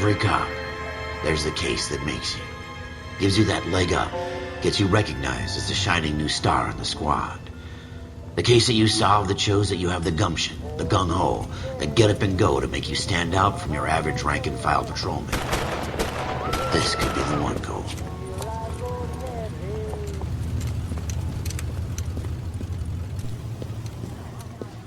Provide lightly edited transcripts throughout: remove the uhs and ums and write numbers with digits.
every cop, there's the case that makes you. Gives you that leg up, gets you recognized as the shining new star in the squad. The case that you solve that shows that you have the gumption, the gung-ho, the get up and go to make you stand out from your average rank-and-file patrolman. This could be the one, Cole.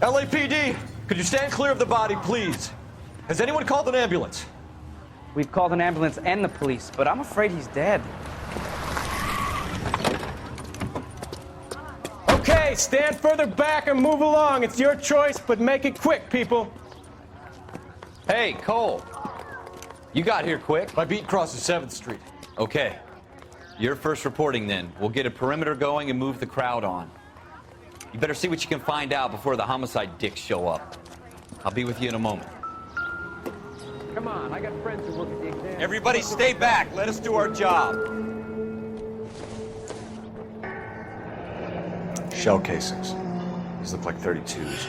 LAPD, could you stand clear of the body, please? Has anyone called an ambulance? We've called an ambulance and the police, but I'm afraid he's dead. Okay, stand further back and move along. It's your choice, but make it quick, people. Hey, Cole. You got here quick. My beat crosses 7th Street. Okay. You're first reporting then. We'll get a perimeter going and move the crowd on. You better see what you can find out before the homicide dicks show up. I'll be with you in a moment. Come on, I got friends who work at the exam. Everybody stay back. Let us do our job. Shell casings. These look like 32s.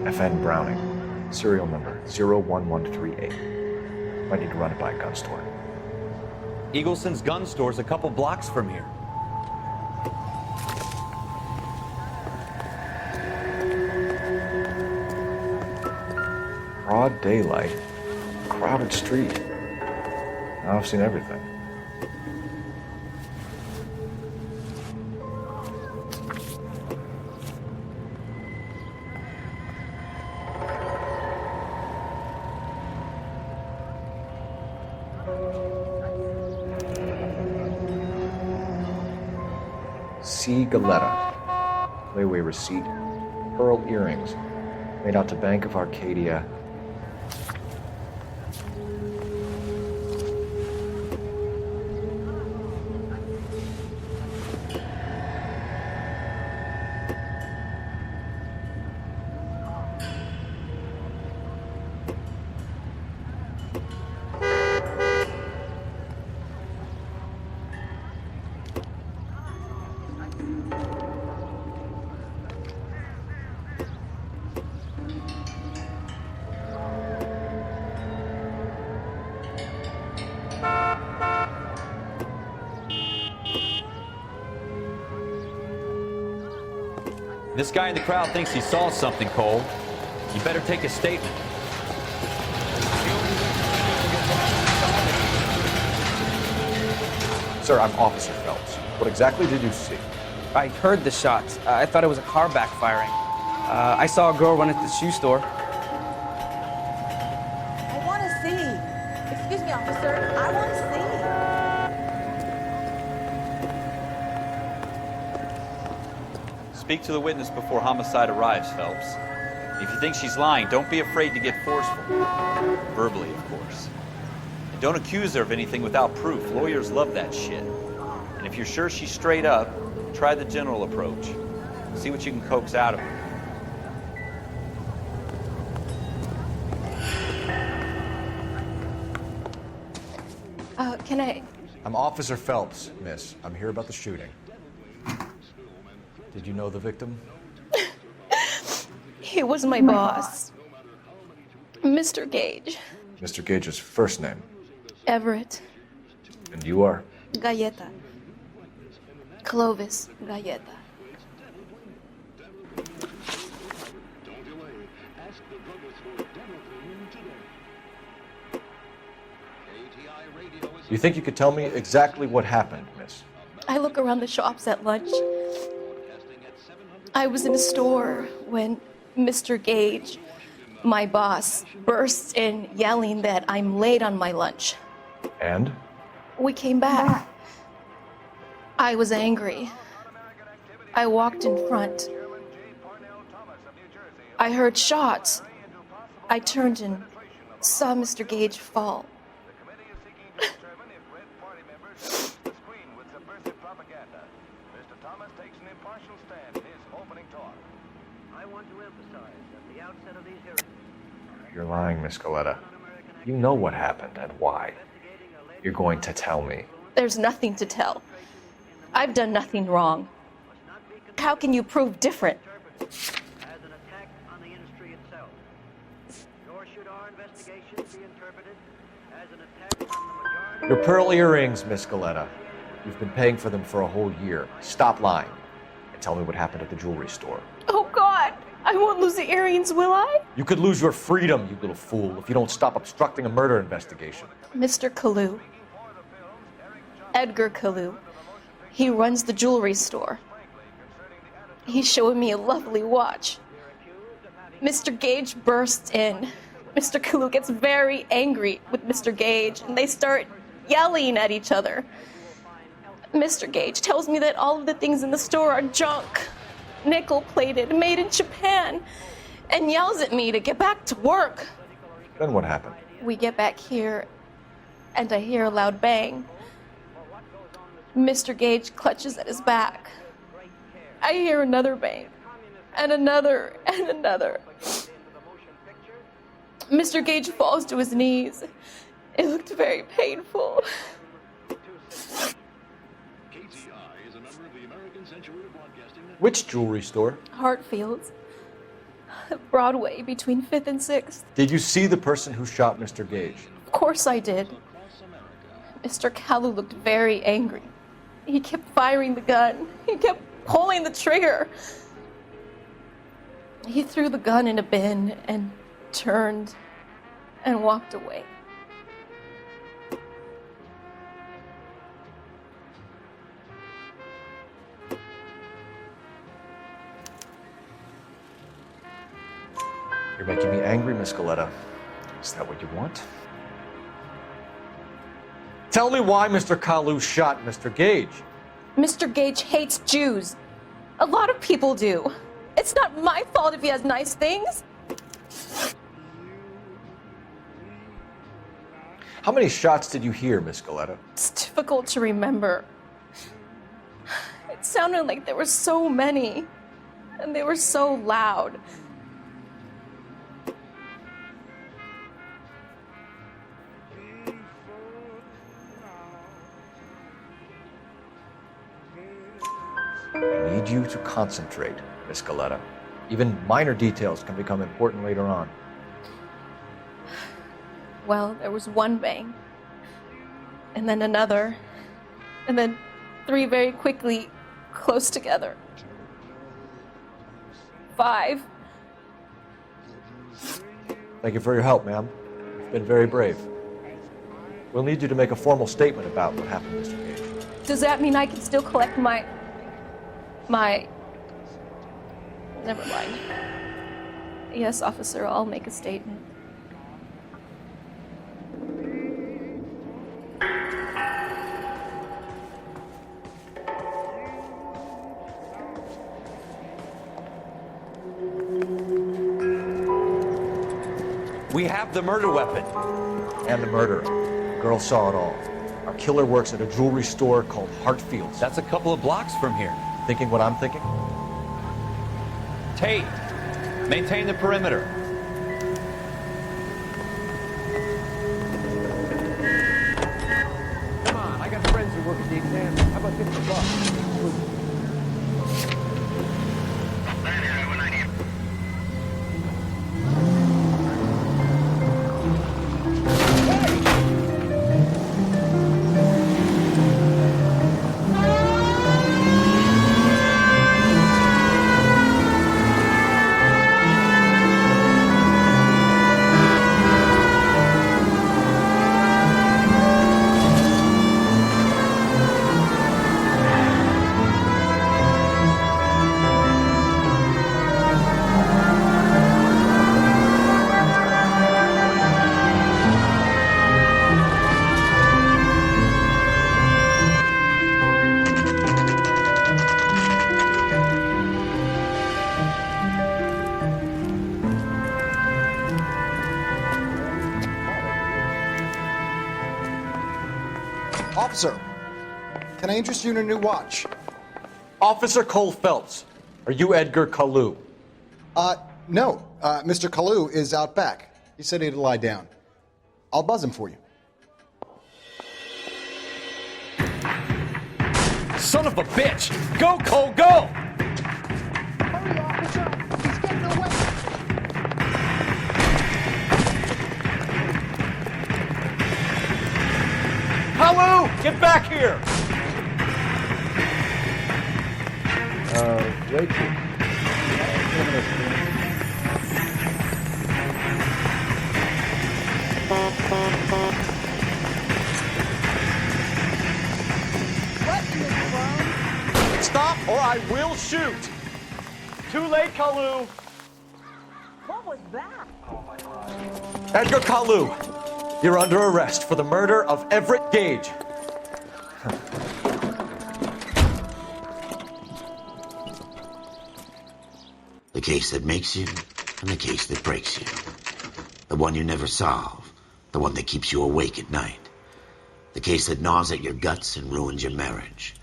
FN Browning. Serial number 01138. Might need to run it by a gun store. Eagleson's gun store's a couple blocks from here. Broad daylight. Crowded street. Now I've seen everything. C. Galetta. Layaway receipt. Pearl earrings. Made out to Bank of Arcadia. This guy in the crowd thinks he saw something, Cole. You better take a statement. Sir, I'm Officer Phelps. What exactly did you see? I heard the shots. I thought it was a car backfiring. I saw a girl run into the shoe store. I want to see. Excuse me, officer. I want to see. Speak to the witness before homicide arrives, Phelps. If you think she's lying, don't be afraid to get forceful. Verbally, of course. And don't accuse her of anything without proof. Lawyers love that shit. And if you're sure she's straight up, try the general approach. See what you can coax out of her. Can I... I'm Officer Phelps, miss. I'm here about the shooting. Did you know the victim? He was my boss. Mr. Gage. Mr. Gage's first name. Everett. And you are? Galleta. Clovis Galleta. You think you could tell me exactly what happened, miss? I look around the shops at lunch. I was in a store when Mr. Gage, my boss, bursts in yelling that I'm late on my lunch. And? We came back. I was angry. I walked in front. I heard shots. I turned and saw Mr. Gage fall. You're lying, Miss Galetta. You know what happened and why. You're going to tell me. There's nothing to tell. I've done nothing wrong. How can you prove different? As an attack on the industry itself. Nor should our investigation be interpreted as an attack on the majority. Your pearl earrings, Miss Galetta. You've been paying for them for a whole year. Stop lying and tell me what happened at the jewelry store. Oh, God! I won't lose the earrings, will I? You could lose your freedom, you little fool, if you don't stop obstructing a murder investigation. Mr. Kalu. Edgar Kalu. He runs the jewelry store. He's showing me a lovely watch. Mr. Gage bursts in. Mr. Kalu gets very angry with Mr. Gage, and they start yelling at each other. Mr. Gage tells me that all of the things in the store are junk, nickel-plated, made in Japan, and yells at me to get back to work. Then what happened? We get back here, and I hear a loud bang. Mr. Gage clutches at his back. I hear another bang, and another, and another. Mr. Gage falls to his knees. It looked very painful. Which jewelry store? Hartfield's. Broadway, between 5th and 6th. Did you see the person who shot Mr. Gage? Of course I did. Mr. Kalu looked very angry. He kept firing the gun. He kept pulling the trigger. He threw the gun in a bin and turned and walked away. You're making me angry, Miss Galetta. Is that what you want? Tell me why Mr. Kalu shot Mr. Gage. Mr. Gage hates Jews. A lot of people do. It's not my fault if he has nice things. How many shots did you hear, Miss Galetta? It's difficult to remember. It sounded like there were so many, and they were so loud. I need you to concentrate, Miss Galetta. Even minor details can become important later on. Well, there was one bang, and then another, and then 3 very quickly, close together. 5. Thank you for your help, ma'am. You've been very brave. We'll need you to make a formal statement about what happened, Mr. Gage. Does that mean I can still collect my... Never mind. Yes, officer, I'll make a statement. We have the murder weapon. And the murderer. The girl saw it all. Our killer works at a jewelry store called Hartfield's. That's a couple of blocks from here. Thinking what I'm thinking? Tate, maintain the perimeter. Come on, I got friends who work at the exam. How about $50? Officer, can I interest you in a new watch? Officer Cole Phelps, are you Edgar Kalu? No. Mr. Kalu is out back. He said he'd lie down. I'll buzz him for you. Son of a bitch! Go, Cole, go! Hurry, officer! He's getting away! Hello! Get back here! Rachel. Stop or I will shoot! Too late, Kalu! What was that? Edgar Kalu, you're under arrest for the murder of Everett Gage. The case that makes you, and the case that breaks you. The one you never solve, the one that keeps you awake at night. The case that gnaws at your guts and ruins your marriage.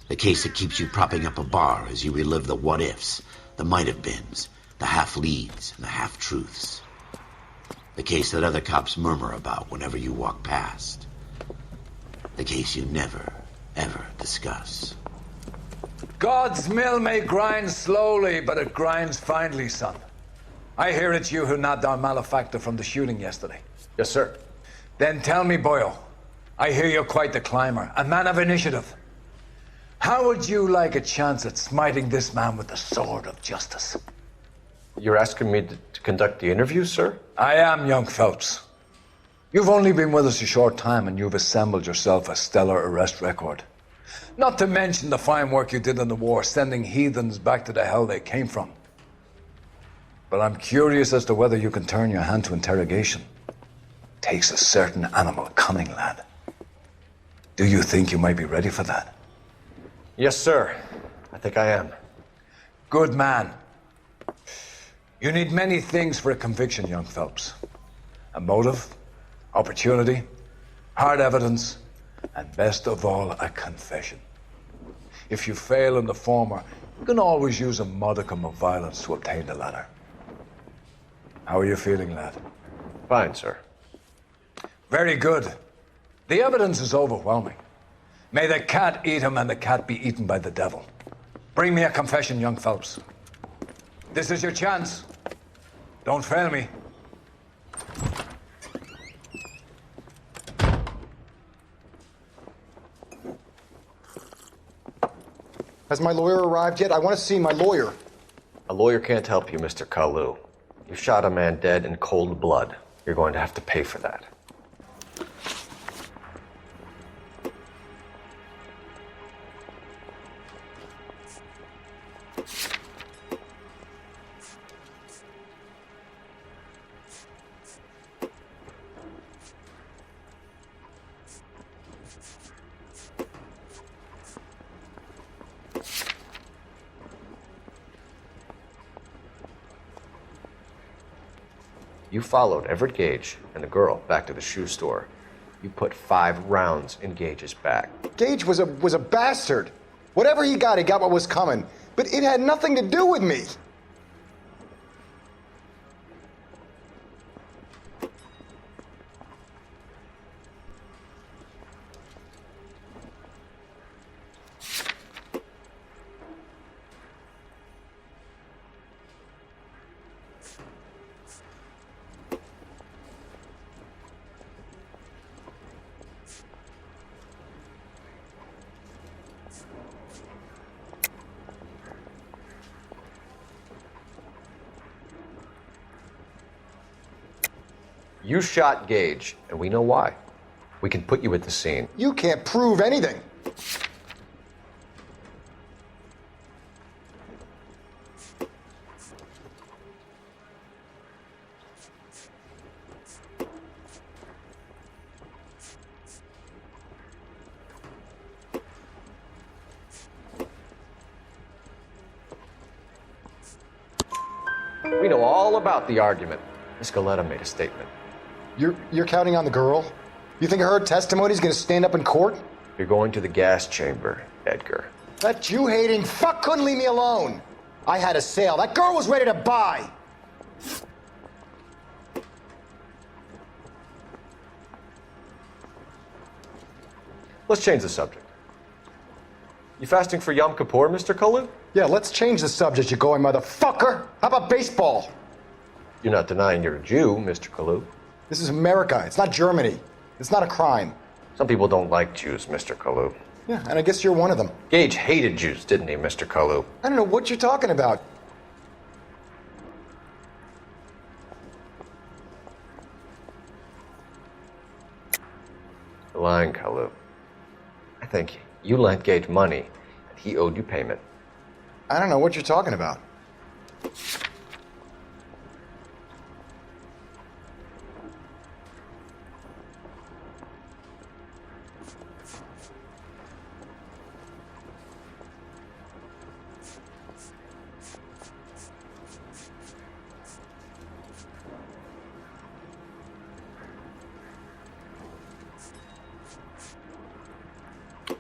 The case that keeps you propping up a bar as you relive the what-ifs, the might-have-beens, the half-leads, and the half-truths. The case that other cops murmur about whenever you walk past. The case you never, ever discuss. God's mill may grind slowly, but it grinds finely, son. I hear it's you who nabbed our malefactor from the shooting yesterday. Yes, sir. Then tell me, Boyle, I hear you're quite the climber, a man of initiative. How would you like a chance at smiting this man with the sword of justice? You're asking me to conduct the interview, sir? I am, young Phelps. You've only been with us a short time and you've assembled yourself a stellar arrest record. Not to mention the fine work you did in the war, sending heathens back to the hell they came from. But I'm curious as to whether you can turn your hand to interrogation. Takes a certain animal cunning, lad. Do you think you might be ready for that? Yes, sir. I think I am. Good man. You need many things for a conviction, young Phelps. A motive, opportunity, hard evidence, and best of all, a confession. If you fail in the former, you can always use a modicum of violence to obtain the latter. How are you feeling, lad? Fine, sir. Very good. The evidence is overwhelming. May the cat eat him and the cat be eaten by the devil. Bring me a confession, young Phelps. This is your chance. Don't fail me. Has my lawyer arrived yet? I want to see my lawyer. A lawyer can't help you, Mr. Kalu. You shot a man dead in cold blood. You're going to have to pay for that. You followed Everett Gage and the girl back to the shoe store. You put 5 rounds in Gage's back. Gage was a bastard. Whatever he got what was coming. But it had nothing to do with me. You shot Gage, and we know why. We can put you at the scene. You can't prove anything. We know all about the argument. Miss Galetta made a statement. You're counting on the girl? You think her testimony's gonna stand up in court? You're going to the gas chamber, Edgar. That Jew-hating fuck couldn't leave me alone. I had a sale. That girl was ready to buy. Let's change the subject. You fasting for Yom Kippur, Mr. Kalu? Yeah, let's change the subject, you going motherfucker. How about baseball? You're not denying you're a Jew, Mr. Kalu. This is America. It's not Germany. It's not a crime. Some people don't like Jews, Mr. Kalu. Yeah, and I guess you're one of them. Gage hated Jews, didn't he, Mr. Kalu? I don't know what you're talking about. You're lying, Kalu. I think you lent Gage money, and he owed you payment. I don't know what you're talking about.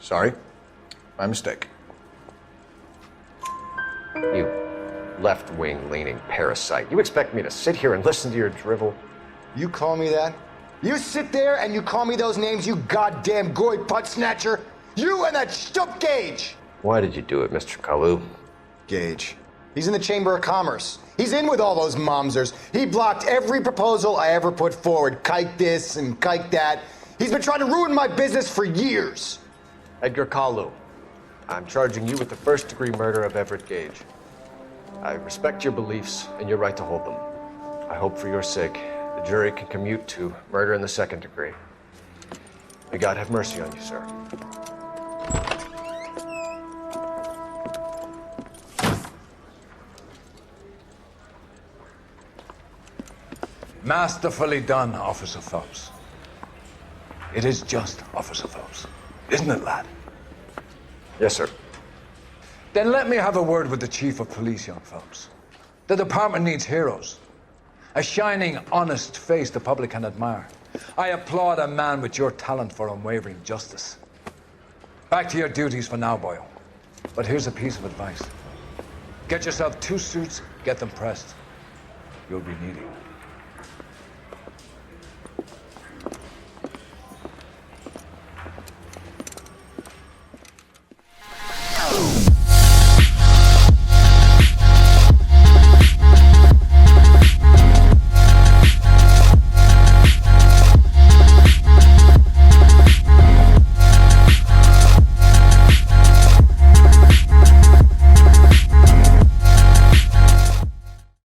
Sorry. My mistake. You left-wing leaning parasite. You expect me to sit here and listen to your drivel? You call me that? You sit there and you call me those names, you goddamn goy putt snatcher? You and that stup Gage! Why did you do it, Mr. Kalu? Gage. He's in the Chamber of Commerce. He's in with all those momsers. He blocked every proposal I ever put forward. Kike this and kike that. He's been trying to ruin my business for years. Edgar Kalu, I'm charging you with the first-degree murder of Everett Gage. I respect your beliefs and your right to hold them. I hope for your sake the jury can commute to murder in the second degree. May God have mercy on you, sir. Masterfully done, Officer Phelps. It is just, Officer Phelps. Isn't it, lad? Yes, sir. Then let me have a word with the Chief of Police, young Phelps. The department needs heroes. A shining, honest face the public can admire. I applaud a man with your talent for unwavering justice. Back to your duties for now, boyo. But here's a piece of advice. Get yourself 2 suits, get them pressed. You'll be needing them.